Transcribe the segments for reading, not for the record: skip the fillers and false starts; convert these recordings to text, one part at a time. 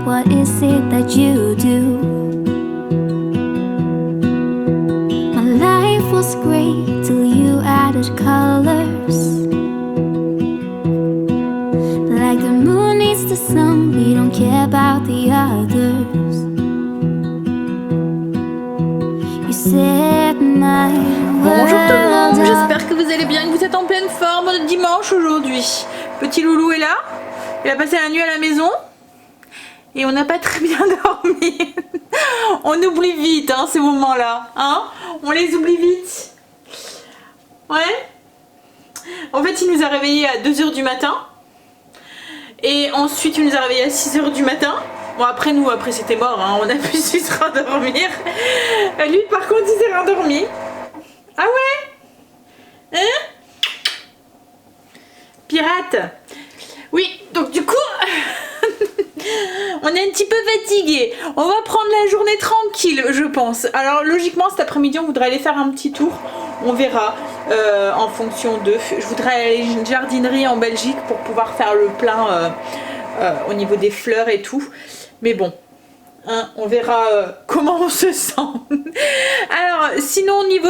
what is it that you do? My life was great till you added colors. Like the moon needs the sun, we don't care about the others. You said my Bonjour tout le monde, world j'espère que vous allez bien, que vous êtes en pleine forme dimanche aujourd'hui. Petit loulou est là, il a passé la nuit à la maison et on n'a pas très bien dormi. On oublie vite hein, ces moments-là, hein, on les oublie vite. Ouais. En fait il nous a réveillés à 2 h du matin et ensuite il nous a réveillés à 6 h du matin. Bon après nous, après c'était mort, hein, on a pu se rendormir. Lui par contre il s'est rendormi. Ah ouais? Hein? Pirate. Oui, donc du coup, on est un petit peu fatigué. On va prendre la journée tranquille, je pense. Alors logiquement cet après-midi on voudrait aller faire un petit tour. On verra en fonction de... Je voudrais aller à une jardinerie en Belgique pour pouvoir faire le plein au niveau des fleurs et tout. Mais bon, hein, on verra comment on se sent. Alors sinon au niveau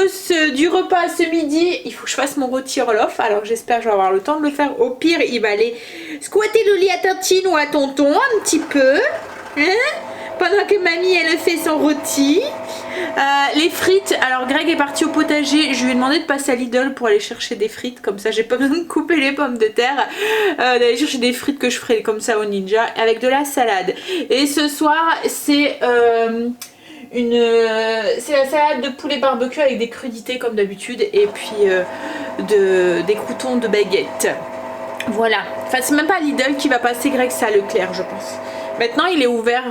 du repas ce midi, il faut que je fasse mon rôti Orloff. Alors j'espère que je vais avoir le temps de le faire. Au pire il va aller squatter le lit à Tantine ou à Tonton un petit peu, hein, pendant que mamie elle fait son rôti. Les frites, alors Greg est parti au potager, je lui ai demandé de passer à Lidl pour aller chercher des frites, comme ça j'ai pas besoin de couper les pommes de terre, d'aller chercher des frites que je ferai comme ça au Ninja avec de la salade. Et ce soir c'est la salade de poulet barbecue avec des crudités comme d'habitude et puis des croûtons de baguette. Voilà, enfin c'est même pas Lidl qui va passer, Greg, c'est à Leclerc je pense. Maintenant il est ouvert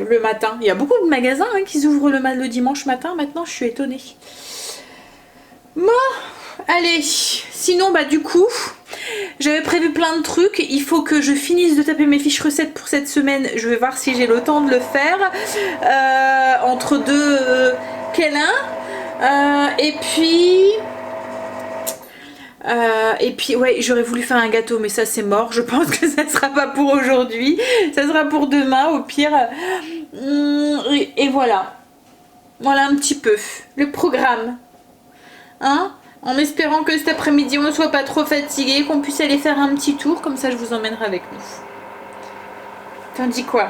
le matin. Il y a beaucoup de magasins hein, qui ouvrent le dimanche matin. Maintenant je suis étonnée. Bon, allez. Sinon bah du coup, j'avais prévu plein de trucs. Il faut que je finisse de taper mes fiches recettes pour cette semaine. Je vais voir si j'ai le temps de le faire. Entre deux câlins. Et puis ouais, j'aurais voulu faire un gâteau mais ça c'est mort, je pense que ça sera pas pour aujourd'hui, ça sera pour demain au pire. Et voilà un petit peu le programme, hein, en espérant que cet après-midi on ne soit pas trop fatigué, qu'on puisse aller faire un petit tour, comme ça je vous emmènerai avec nous. T'en dis quoi?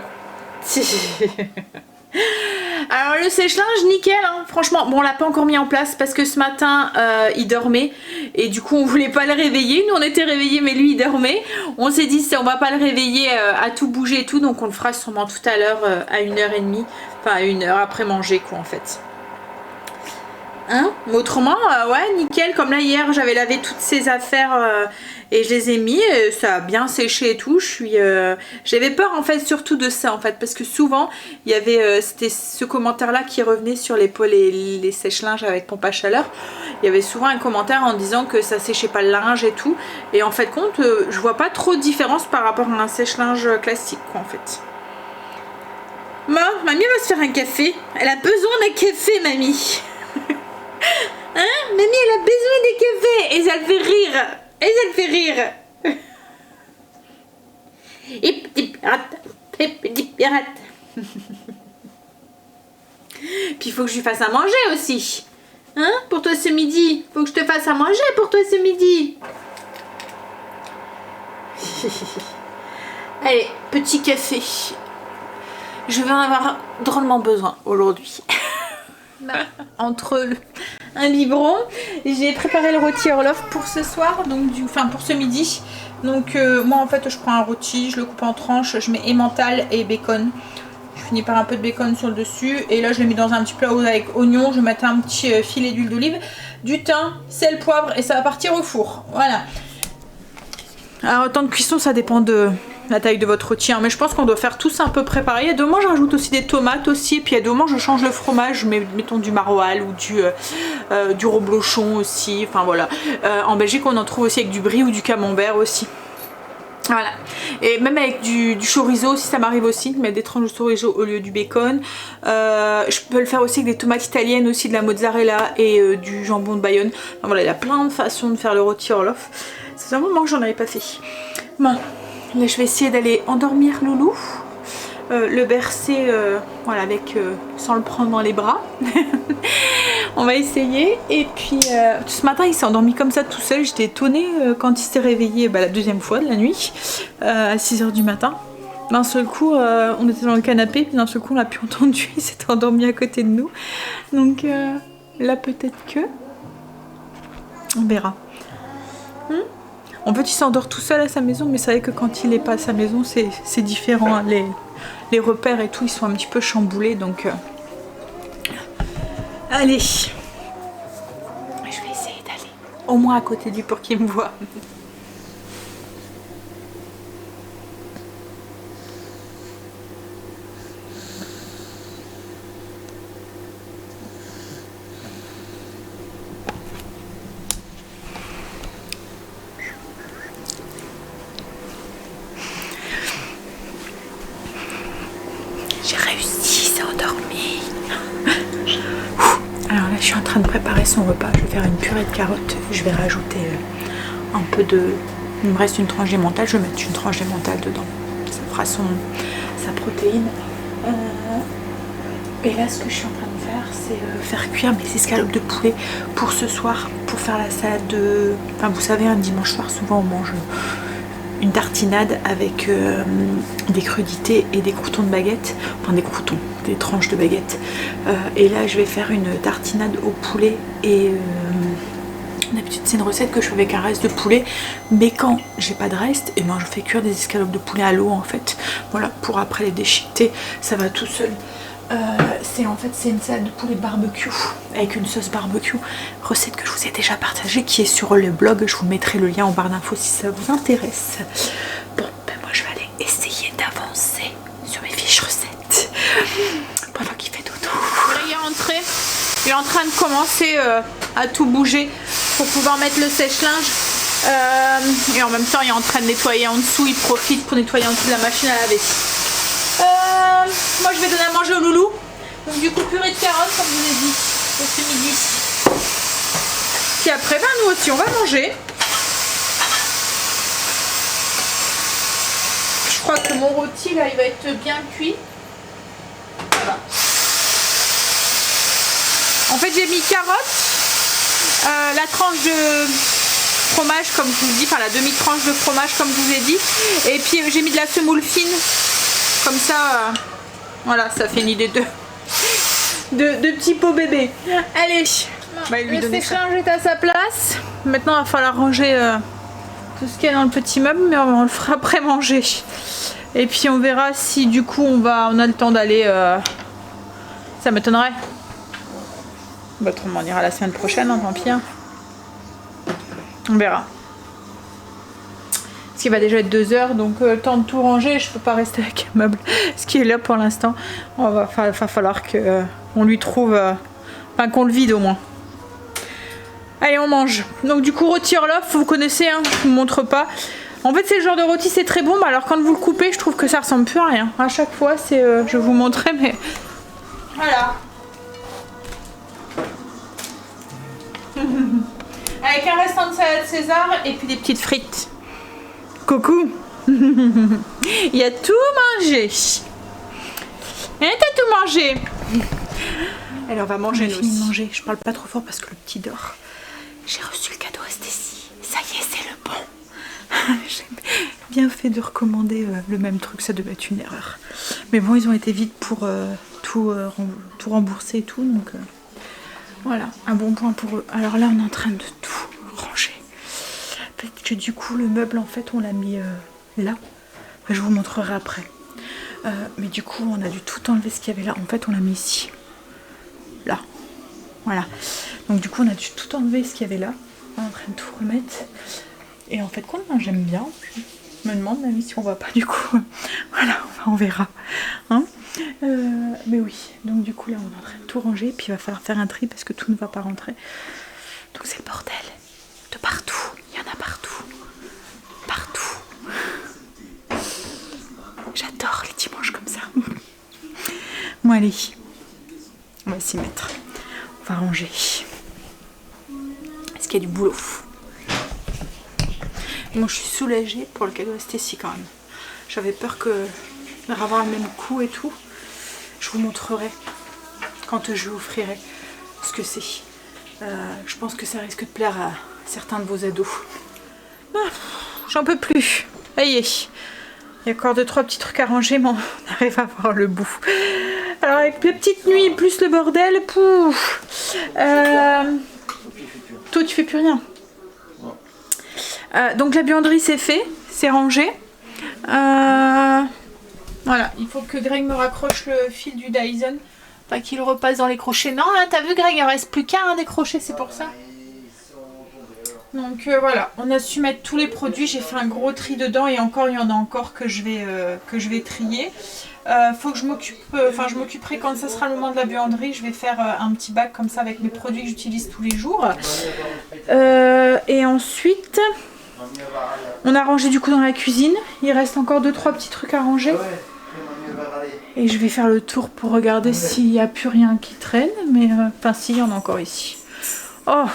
Alors le sèche-linge nickel hein. Franchement bon on l'a pas encore mis en place parce que ce matin il dormait et du coup on voulait pas le réveiller, nous on était réveillés mais lui il dormait, on s'est dit on va pas le réveiller à tout bouger et tout, donc on le fera sûrement tout à l'heure à 1h30, enfin à 1h après manger quoi en fait. Hein? Mais autrement ouais nickel, comme là hier j'avais lavé toutes ces affaires et je les ai mis, ça a bien séché et tout. J'avais peur en fait surtout de ça en fait, parce que souvent il y avait c'était ce commentaire là qui revenait sur les sèche-linges avec pompe à chaleur. Il y avait souvent un commentaire en disant que ça séchait pas le linge et tout, et en fait compte je vois pas trop de différence par rapport à un sèche-linge classique quoi en fait. Bon, mamie va se faire un café, elle a besoin d'un café mamie. Hein, mamie elle a besoin des cafés et ça le fait rire. Et ça le fait rire. Et petit pirate. Puis il faut que je lui fasse à manger aussi. Hein, pour toi ce midi. Faut que je te fasse à manger pour toi ce midi. Allez, petit café. Je vais en avoir drôlement besoin aujourd'hui. Entre un biberon, j'ai préparé le rôti Orloff pour ce soir, donc pour ce midi. Donc moi en fait je prends un rôti, je le coupe en tranches, je mets emmental et bacon. Je finis par un peu de bacon sur le dessus et là je l'ai mis dans un petit plat avec oignon. Je vais mettre un petit filet d'huile d'olive, du thym, sel, poivre et ça va partir au four. Voilà. Alors temps de cuisson ça dépend de la taille de votre rôti, hein, mais je pense qu'on doit faire tous un peu préparé. Il y a des moments je rajoute aussi des tomates aussi, puis il y a des moments je change le fromage, je mets mettons du maroilles ou du reblochon aussi, enfin voilà. En Belgique on en trouve aussi avec du brie ou du camembert aussi. Voilà, et même avec du chorizo aussi, ça m'arrive aussi de mettre des tranches de chorizo au lieu du bacon. Je peux le faire aussi avec des tomates italiennes aussi, de la mozzarella et du jambon de Bayonne. Enfin, voilà, il y a plein de façons de faire le rôti Orloff. C'est un moment que j'en avais pas fait. Bon, là je vais essayer d'aller endormir Loulou. le bercer voilà, avec, sans le prendre dans les bras. On va essayer. Et puis ce matin il s'est endormi comme ça tout seul. J'étais étonnée quand il s'est réveillé la deuxième fois de la nuit à 6 h du matin. D'un seul coup on était dans le canapé, puis d'un seul coup on l'a plus entendu, il s'était endormi à côté de nous. Donc là peut-être que... On verra. En fait il s'endort tout seul à sa maison, mais c'est vrai que quand il n'est pas à sa maison c'est différent. Les repères et tout ils sont un petit peu chamboulés, donc allez, je vais essayer d'aller au moins à côté de lui pour qu'il me voie. J'ai réussi, il s'est endormi. Alors là, je suis en train de préparer son repas. Je vais faire une purée de carottes. Je vais rajouter un peu de... Il me reste une tranche d'émental. Je vais mettre une tranche d'émental dedans. Ça fera sa protéine. Et là, ce que je suis en train de faire, c'est faire cuire mes escalopes de poulet pour ce soir, pour faire la salade de... Enfin, vous savez, un dimanche soir, souvent on mange une tartinade avec des crudités et des croûtons de baguette, enfin des tranches de baguette. Et là je vais faire une tartinade au poulet et d'habitude c'est une recette que je fais avec un reste de poulet, mais quand j'ai pas de reste, et ben je fais cuire des escalopes de poulet à l'eau en fait. Voilà, pour après les déchiqueter, ça va tout seul. C'est une salade de poulet barbecue avec une sauce barbecue, recette que je vous ai déjà partagée, qui est sur le blog. Je vous mettrai le lien en barre d'infos si ça vous intéresse. Bon, ben moi je vais aller essayer d'avancer sur mes fiches recettes pendant qu'il fait dodo. Là il est rentré, il est en train de commencer à tout bouger pour pouvoir mettre le sèche-linge. Et en même temps il est en train de nettoyer en dessous, il profite pour nettoyer en dessous de la machine à laver. Moi je vais donner à manger au loulou. Donc du coup purée de carottes comme je vous ai dit pour ce midi. Puis après nous aussi on va manger. Je crois que mon rôti là il va être bien cuit. Voilà. En fait j'ai mis carottes, la tranche de fromage comme je vous dis, enfin la demi-tranche de fromage comme je vous ai dit. Et puis j'ai mis de la semoule fine. Comme ça, voilà, ça fait une idée de petits pots bébés. Allez, le sèche-linge est à sa place. Maintenant, il va falloir ranger tout ce qu'il y a dans le petit meuble, mais on le fera après manger. Et puis on verra si du coup on a le temps d'aller. Ça m'étonnerait. Autrement, on ira la semaine prochaine, hein, tant pis. Hein. On verra. Parce qu'il va déjà être 2 h, donc temps de tout ranger, je peux pas rester avec un meuble. Ce qui est là pour l'instant, va falloir qu'on lui trouve, enfin qu'on le vide au moins. Allez, on mange. Donc du coup, rôti Orloff, vous connaissez, hein, je vous montre pas. En fait, c'est le genre de rôti, c'est très bon, mais alors quand vous le coupez, je trouve que ça ressemble plus à rien. À chaque fois, c'est, je vais vous montrer, mais voilà. Avec un restant de salade César et puis des petites frites. Coucou. Il a tout mangé. Et t'as tout mangé. Alors on va manger nous aussi. Manger. Je parle pas trop fort parce que le petit dort. J'ai reçu le cadeau Stécie. Ça y est, c'est le bon. J'ai bien fait de recommander le même truc, ça devait être une erreur. Mais bon, ils ont été vite pour tout rembourser et tout, donc voilà, un bon point pour eux. Alors là, on est en train de tout ranger. Peut-être que du coup, le meuble, en fait, on l'a mis là. Enfin, je vous montrerai après. Mais du coup, on a dû tout enlever ce qu'il y avait là. En fait, on l'a mis ici. Là. Voilà. Donc du coup, on a dû tout enlever ce qu'il y avait là. On est en train de tout remettre. Et en fait, quoi, j'aime bien. Je me demande même si on voit pas du coup. Voilà, on verra. Hein, mais oui. Donc du coup, là, on est en train de tout ranger. Puis il va falloir faire un tri parce que tout ne va pas rentrer. Donc c'est le bordel. De partout. Il y en a partout. Partout. J'adore les dimanches comme ça. Bon, allez. On va s'y mettre. On va ranger. Est-ce qu'il y a du boulot? Bon, je suis soulagée pour le cadeau Stécie quand même. J'avais peur que avoir le même coup et tout. Je vous montrerai quand je vous offrirai ce que c'est. Je pense que ça risque de plaire à certains de vos ados. Ah, j'en peux plus. Aïe. Il y a encore 2-3 petits trucs à ranger, mais on arrive à voir le bout. Alors avec les petites nuits plus le bordel, pouf. Toi tu fais plus rien. Donc la buanderie c'est fait, c'est rangé. Voilà, il faut que Greg me raccroche le fil du Dyson. Pas qu'il repasse dans les crochets. Non, là t'as vu Greg, il en reste plus qu'un des crochets, c'est pour ça. Donc voilà, on a su mettre tous les produits, j'ai fait un gros tri dedans et encore il y en a encore que je vais trier. Faut que je m'occupe, je m'occuperai quand ça sera le moment de la buanderie, je vais faire un petit bac comme ça avec mes produits que j'utilise tous les jours. Et ensuite, on a rangé du coup dans la cuisine, il reste encore 2-3 petits trucs à ranger. Et je vais faire le tour pour regarder s'il n'y a plus rien qui traîne, mais enfin si, il y en a encore ici. Oh!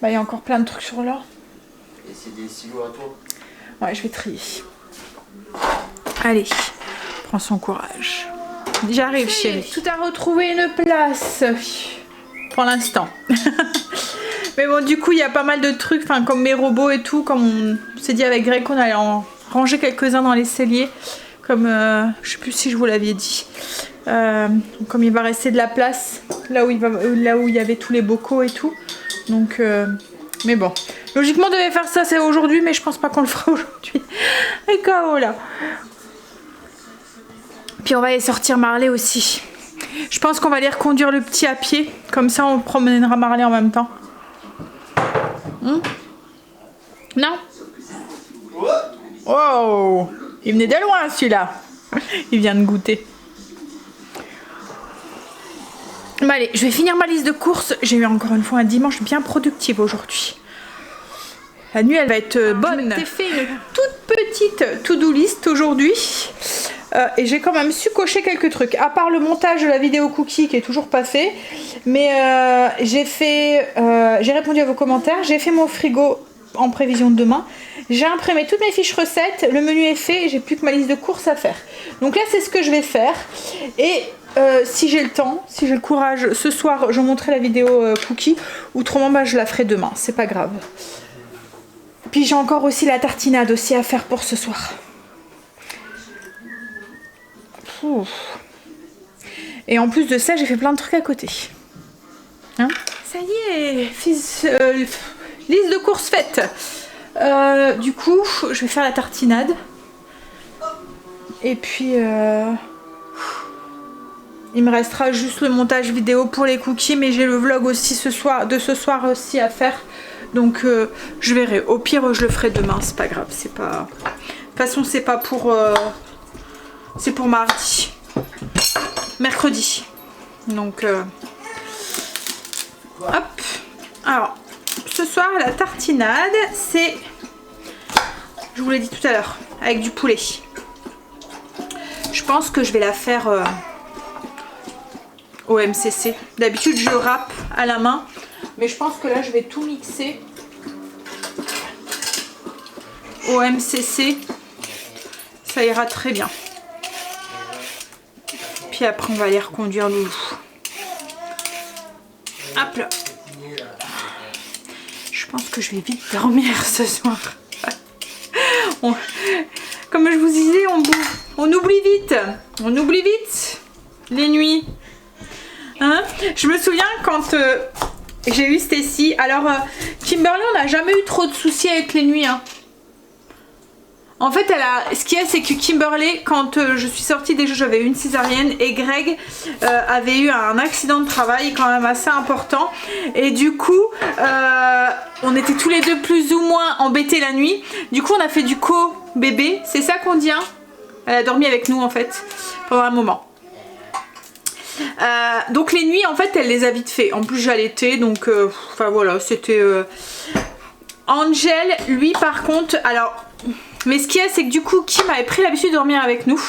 Bah, il y a encore plein de trucs sur là. Et c'est des silos à toi? Ouais, je vais trier. Allez, prends son courage. J'arrive chérie. Tout a retrouvé une place. Pour l'instant. Mais bon, du coup, il y a pas mal de trucs, comme mes robots et tout. Comme on s'est dit avec Greg qu'on allait en ranger quelques-uns dans les celliers. Comme, je sais plus si je vous l'avais dit. Comme il va rester de la place là où il y avait tous les bocaux et tout. Donc, mais bon, logiquement on devait faire ça c'est aujourd'hui, mais je pense pas qu'on le fera aujourd'hui. Et KO là. Puis on va aller sortir Marley aussi. Je pense qu'on va aller reconduire le petit à pied, comme ça on promènera Marley en même temps. Non? Wow, il venait de loin celui-là. Il vient de goûter. Bon allez, je vais finir ma liste de courses. J'ai eu encore une fois un dimanche bien productif aujourd'hui. La nuit elle va être bonne. J'ai fait une toute petite to-do list aujourd'hui. Et j'ai quand même su cocher quelques trucs. À part le montage de la vidéo cookie qui est toujours pas fait. Mais j'ai répondu à vos commentaires. J'ai fait mon frigo en prévision de demain. J'ai imprimé toutes mes fiches recettes. Le menu est fait. J'ai plus que ma liste de courses à faire. Donc là c'est ce que je vais faire. Et si j'ai le temps, si j'ai le courage, ce soir je vous montrerai la vidéo cookie. Autrement bah, je la ferai demain, c'est pas grave. Puis j'ai encore aussi la tartinade aussi à faire pour ce soir. Ouf. Et en plus de ça j'ai fait plein de trucs à côté. Hein, ça y est, liste de courses faite. Du coup je vais faire la tartinade. Et puis il me restera juste le montage vidéo pour les cookies, mais j'ai le vlog aussi ce soir aussi à faire. Donc je verrai. Au pire je le ferai demain, c'est pas grave. C'est pas. De toute façon c'est pas pour. C'est pour mardi. Mercredi. Donc hop. Alors, ce soir la tartinade, c'est. Je vous l'ai dit tout à l'heure, avec du poulet. Je pense que je vais la faire au MCC. D'habitude je râpe à la main, mais je pense que là je vais tout mixer au MCC. Ça ira très bien. Puis après on va aller reconduire Loulou. Hop là. Je pense que je vais vite dormir ce soir. Comme je vous disais, on oublie vite. On oublie vite les nuits. Hein, je me souviens quand j'ai eu Stacy. Alors, Kimberly, on n'a jamais eu trop de soucis avec les nuits. Hein. En fait, ce qu'il y a, c'est que Kimberly, quand je suis sortie, déjà j'avais eu une césarienne et Greg avait eu un accident de travail quand même assez important. Et du coup, on était tous les deux plus ou moins embêtés la nuit. Du coup, on a fait du co-bébé. C'est ça qu'on dit, hein. Elle a dormi avec nous en fait pendant un moment. Donc les nuits en fait elle les a vite fait. En plus j'allaitais donc enfin voilà c'était Angel lui par contre alors mais ce qu'il y a c'est que du coup Kim avait pris l'habitude de dormir avec nous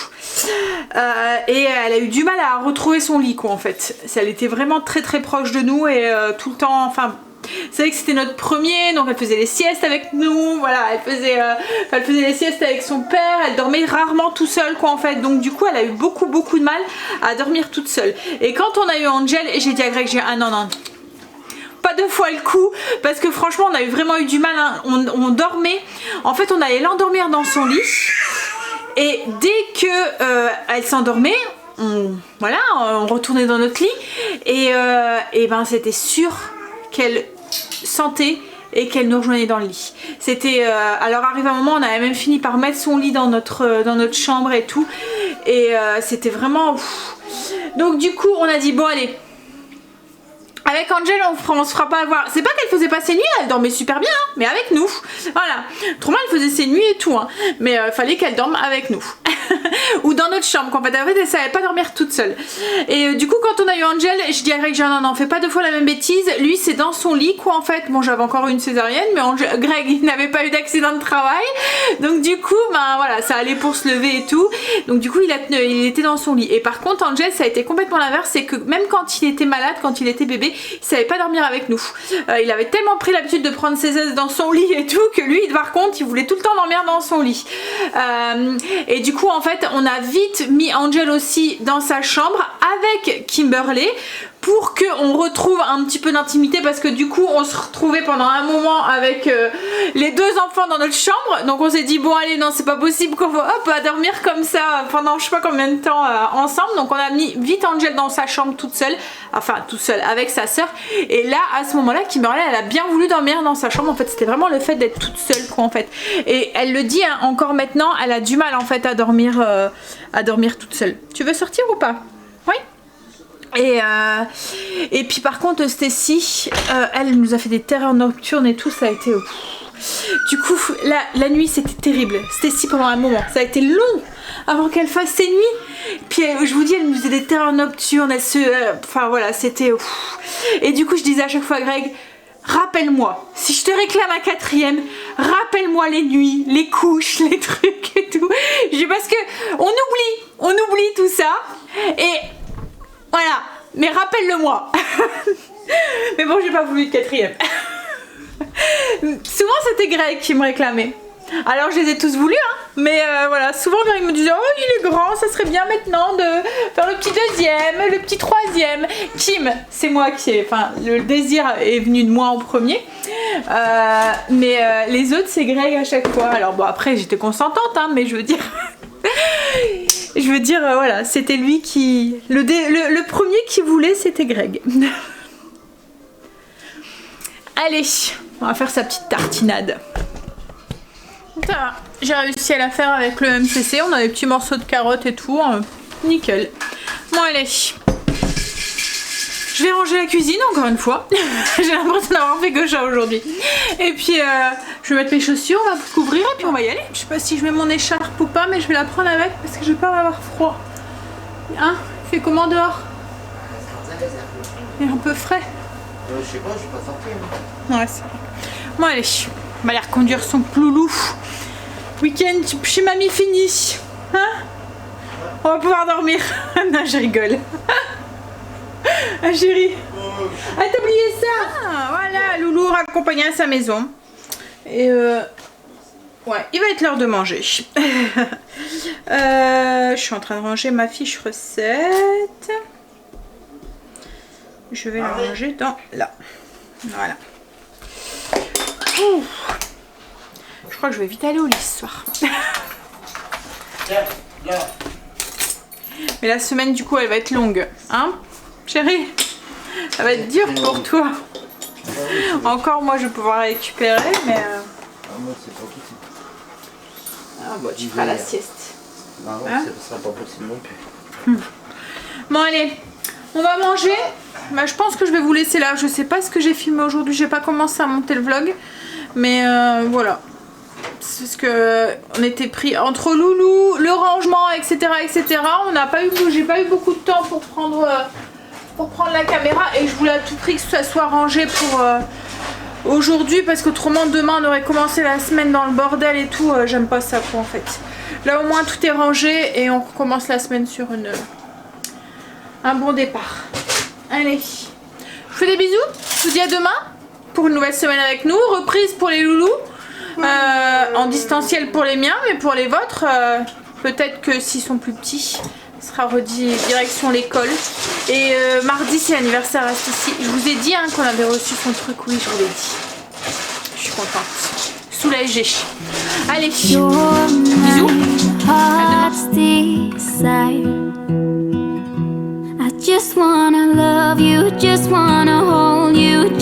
et elle a eu du mal à retrouver son lit quoi en fait. Elle était vraiment très très proche de nous et tout le temps enfin C'est vrai que c'était notre premier, donc elle faisait les siestes avec nous, voilà, elle faisait les siestes avec son père, elle dormait rarement tout seul quoi en fait, donc du coup elle a eu beaucoup de mal à dormir toute seule. Et quand on a eu Angel, j'ai dit à Greg, ah non, pas 2 fois le coup, parce que franchement on a vraiment eu du mal, hein. On dormait, en fait on allait l'endormir dans son lit, et dès que elle s'endormait, on retournait dans notre lit, et ben c'était sûr qu'elle sentait et qu'elle nous rejoignait dans le lit. C'était alors arrivé un moment, on avait même fini par mettre son lit dans notre chambre et tout, et c'était vraiment donc du coup on a dit bon allez, avec Angel on se fera pas avoir. C'est pas qu'elle faisait pas ses nuits, elle dormait super bien, hein, mais avec nous. Voilà. Autrement elle faisait ses nuits et tout, hein, mais fallait qu'elle dorme avec nous. Ou dans notre chambre, qu'en fait elle savait pas dormir toute seule. Et du coup quand on a eu Angel, je dis à Greg, non, fais pas 2 fois la même bêtise. Lui c'est dans son lit quoi en fait. Bon j'avais encore une césarienne, mais Greg il n'avait pas eu d'accident de travail. Donc du coup ben voilà, ça allait pour se lever et tout. Donc du coup il était dans son lit. Et par contre Angel ça a été complètement l'inverse, c'est que même quand il était malade, quand il était bébé, il savait pas dormir avec nous. Il avait tellement pris l'habitude de prendre ses aises dans son lit et tout, que lui par contre il voulait tout le temps dormir dans son lit. Et du coup en fait on a vite mis Angel aussi dans sa chambre avec Kimberley pour qu'on retrouve un petit peu d'intimité, parce que du coup on se retrouvait pendant un moment avec les 2 enfants dans notre chambre, donc on s'est dit bon allez non c'est pas possible qu'on va dormir comme ça pendant je sais pas combien de temps ensemble, donc on a mis vite Angel dans sa chambre toute seule avec sa soeur, et là à ce moment là Kimberley elle a bien voulu dormir dans sa chambre en fait, c'était vraiment le fait d'être toute seule quoi en fait, et elle le dit hein, encore maintenant elle a du mal en fait à dormir toute seule. Tu veux sortir ou pas? Oui. Et puis par contre Stacy, elle nous a fait des terreurs nocturnes et tout, ça a été du coup la nuit c'était terrible. Stacy pendant un moment, ça a été long avant qu'elle fasse ses nuits, puis je vous dis elle nous faisait des terreurs nocturnes, enfin voilà c'était et du coup je disais à chaque fois à Greg, rappelle-moi, si je te réclame un 4e, rappelle-moi les nuits, les couches, les trucs et tout. Je dis parce que on oublie tout ça, et voilà, mais rappelle-le-moi. Mais bon, j'ai pas voulu de 4e. Souvent c'était Greg qui me réclamait. Alors je les ai tous voulus, hein, mais voilà, souvent Greg me disait oh il est grand, ça serait bien maintenant de faire le petit 2e, le petit 3e. Kim, c'est moi le désir est venu de moi en premier, mais les autres c'est Greg à chaque fois. Alors bon après j'étais consentante, hein, mais je veux dire voilà, c'était lui qui le premier qui voulait, c'était Greg. Allez, on va faire sa petite tartinade. Ça va, j'ai réussi à la faire avec le MCC, on a des petits morceaux de carottes et tout, nickel. Bon allez, je vais ranger la cuisine encore une fois. J'ai l'impression d'avoir fait que ça aujourd'hui. Et puis je vais mettre mes chaussures, on va couvrir et puis on va y aller. Je sais pas si je mets mon écharpe ou pas, mais je vais la prendre avec parce que je vais pas avoir froid. Hein, il fait comment dehors? Il est un peu frais. Je sais pas, je suis pas sorti. Ouais, c'est vrai. Bon allez, on va aller reconduire son ploulou. Week-end chez mamie fini. Hein? On va pouvoir dormir. Non, je rigole. Ah chérie. Ah t'as oublié ça? Ah, voilà, Loulou raccompagné à sa maison. Et ouais, il va être l'heure de manger. Je suis en train de ranger ma fiche recette. Je vais la ranger dans là. Voilà. Ouh. Je crois que je vais vite aller au lit ce soir. Mais la semaine du coup elle va être longue. Hein chérie? Ça va être dur pour toi. Encore moi je vais pouvoir récupérer mais... moi c'est pas possible. Ah bon tu feras la sieste. Non, hein? Ce sera pas possible non plus. Bon allez, on va manger. Bah, je pense que je vais vous laisser là. Je sais pas ce que j'ai filmé aujourd'hui, j'ai pas commencé à monter le vlog. Mais voilà. C'est parce que on était pris entre Loulou, le rangement, etc. etc. J'ai pas eu beaucoup de temps pour prendre la caméra. Et je voulais à tout prix que ça soit rangé pour aujourd'hui. Parce qu'autrement demain on aurait commencé la semaine dans le bordel et tout. J'aime pas ça quoi en fait. Là au moins tout est rangé et on recommence la semaine sur un bon départ. Allez, je vous fais des bisous, je vous dis à demain. pour une nouvelle semaine avec nous. Reprise pour les loulous. En distanciel pour les miens, mais pour les vôtres, peut-être que s'ils sont plus petits, ce sera redit direction l'école. Et mardi, c'est l'anniversaire reste ici. Je vous ai dit hein, qu'on avait reçu son truc, oui, je vous l'ai dit. Je suis contente. Soulagée. Allez, bisous. À demain. I just wanna love you, just wanna hold you.